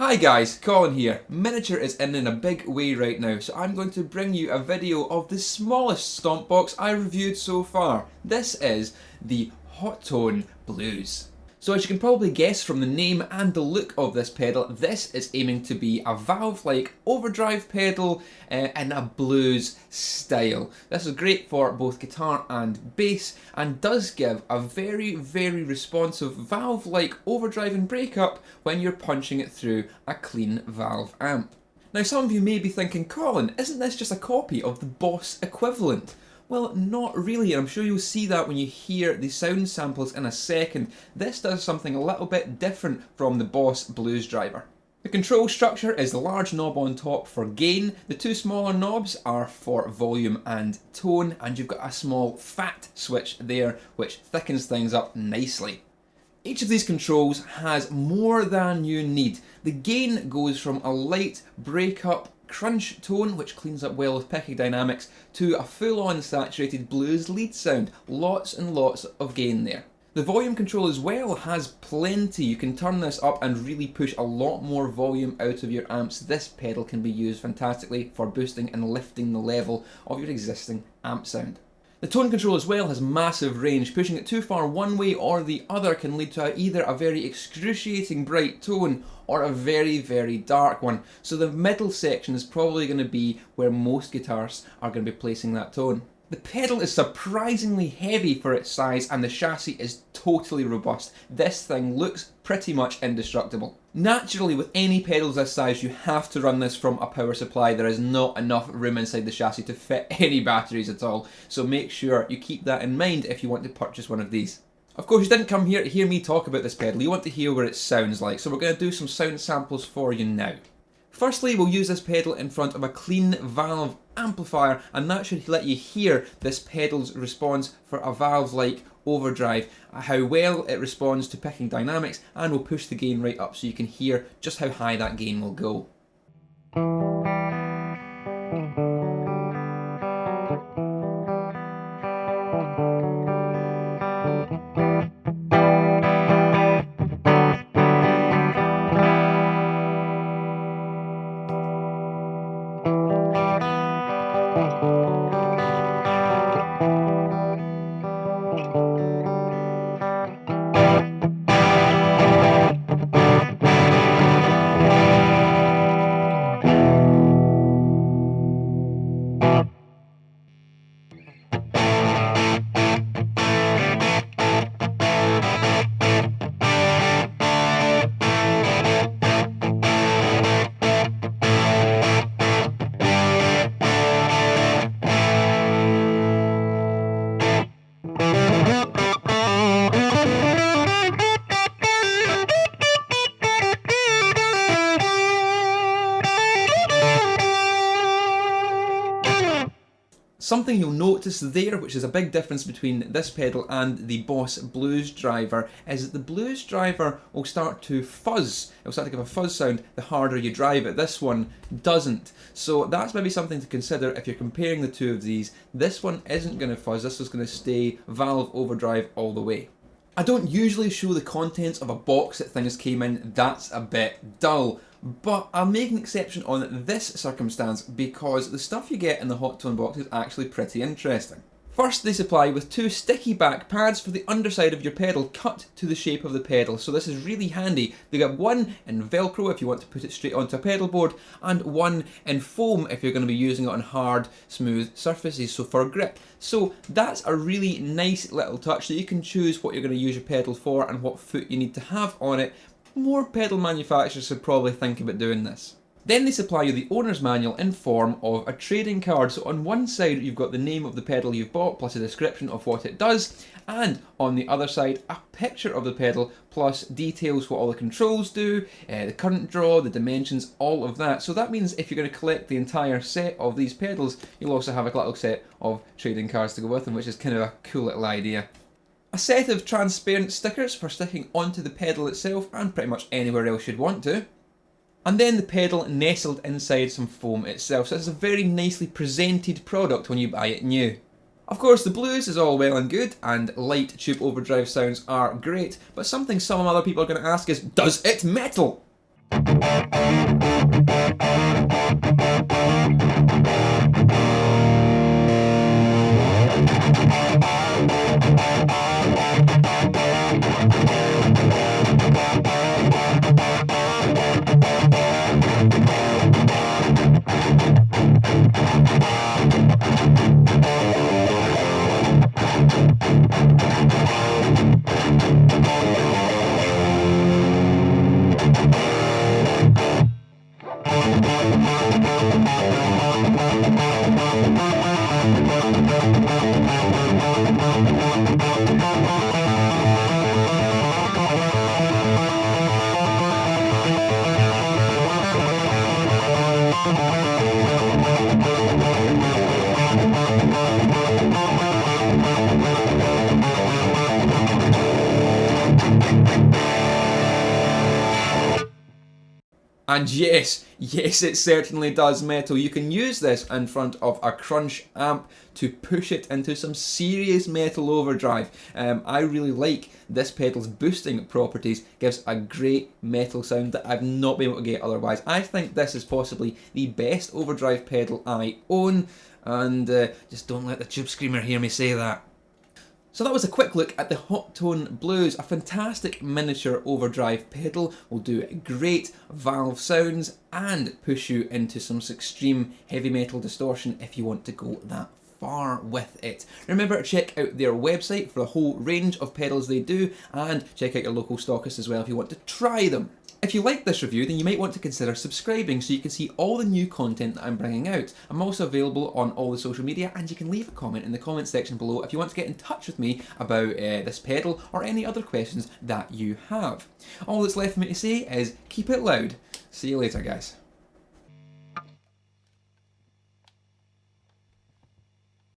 Hi guys, Colin here. Miniature is in a big way right now, so I'm going to bring you a video of the smallest stomp box I reviewed so far. This is the Hotone Blues. So as you can probably guess from the name and the look of this pedal, this is aiming to be a valve-like overdrive pedal in a blues style. This is great for both guitar and bass and does give a very responsive valve-like overdrive and breakup when you're punching it through a clean valve amp. Now some of you may be thinking, Colin, isn't this just a copy of the Boss equivalent? Well, not really, and I'm sure you'll see that when you hear the sound samples in a second. This does something a little bit different from the Boss Blues driver. The control structure is the large knob on top for gain, the two smaller knobs are for volume and tone, and you've got a small fat switch there which thickens things up nicely. Each of these controls has more than you need. The gain goes from a light break-up crunch tone, which cleans up well with picking dynamics, to a full-on saturated blues lead sound. Lots and lots of gain there. The volume control as well has plenty. You can turn this up and really push a lot more volume out of your amps. This pedal can be used fantastically for boosting and lifting the level of your existing amp sound. The tone control as well has massive range. Pushing it too far one way or the other can lead to either a very excruciating bright tone or a very dark one. So the middle section is probably going to be where most guitarists are going to be placing that tone. The pedal is surprisingly heavy for its size and the chassis is totally robust. This thing looks pretty much indestructible. Naturally, with any pedals this size, you have to run this from a power supply. There is not enough room inside the chassis to fit any batteries at all, so make sure you keep that in mind if you want to purchase one of these. Of course, you didn't come here to hear me talk about this pedal, you want to hear what it sounds like, so we're going to do some sound samples for you now. Firstly, we'll use this pedal in front of a clean valve amplifier, and that should let you hear this pedal's response for a valve-like overdrive, how well it responds to picking dynamics, and we'll push the gain right up so you can hear just how high that gain will go. Something you'll notice there, which is a big difference between this pedal and the Boss Blues driver, is that the Blues driver will start to fuzz. It'll start to give a fuzz sound the harder you drive it. This one doesn't. So that's maybe something to consider if you're comparing the two of these. This one isn't going to fuzz, this is going to stay valve overdrive all the way. I don't usually show the contents of a box that things came in, that's a bit dull. But I'll make an exception on this circumstance because the stuff you get in the Hotone box is actually pretty interesting. First, they supply with two sticky back pads for the underside of your pedal cut to the shape of the pedal, so this is really handy. They got one in Velcro if you want to put it straight onto a pedal board, and one in foam if you're going to be using it on hard, smooth surfaces, so for grip. So that's a really nice little touch that you can choose what you're going to use your pedal for and what foot you need to have on it. More pedal manufacturers should probably think about doing this. Then they supply you the owner's manual in form of a trading card. So on one side you've got the name of the pedal you've bought plus a description of what it does, and on the other side a picture of the pedal plus details what all the controls do, the current draw, the dimensions, all of that. So that means if you're going to collect the entire set of these pedals, you'll also have a little set of trading cards to go with them, which is kind of a cool little idea. A set of transparent stickers for sticking onto the pedal itself and pretty much anywhere else you'd want to. And then the pedal nestled inside some foam itself, so it's a very nicely presented product when you buy it new. Of course, the blues is all well and good, and light tube overdrive sounds are great, but something some other people are going to ask is, does it metal? And yes, it certainly does metal. You can use this in front of a crunch amp to push it into some serious metal overdrive. I really like this pedal's boosting properties, gives a great metal sound that I've not been able to get otherwise. I think this is possibly the best overdrive pedal I own, and just don't let the Tube Screamer hear me say that. So that was a quick look at the Hotone Blues, a fantastic miniature overdrive pedal. Will do great valve sounds and push you into some extreme heavy metal distortion if you want to go that far with it. Remember to check out their website for a whole range of pedals they do, and check out your local stockist as well if you want to try them. If you like this review, then you might want to consider subscribing so you can see all the new content that I'm bringing out. I'm also available on all the social media, and you can leave a comment in the comment section below if you want to get in touch with me about this pedal or any other questions that you have. All that's left for me to say is keep it loud. See you later, guys.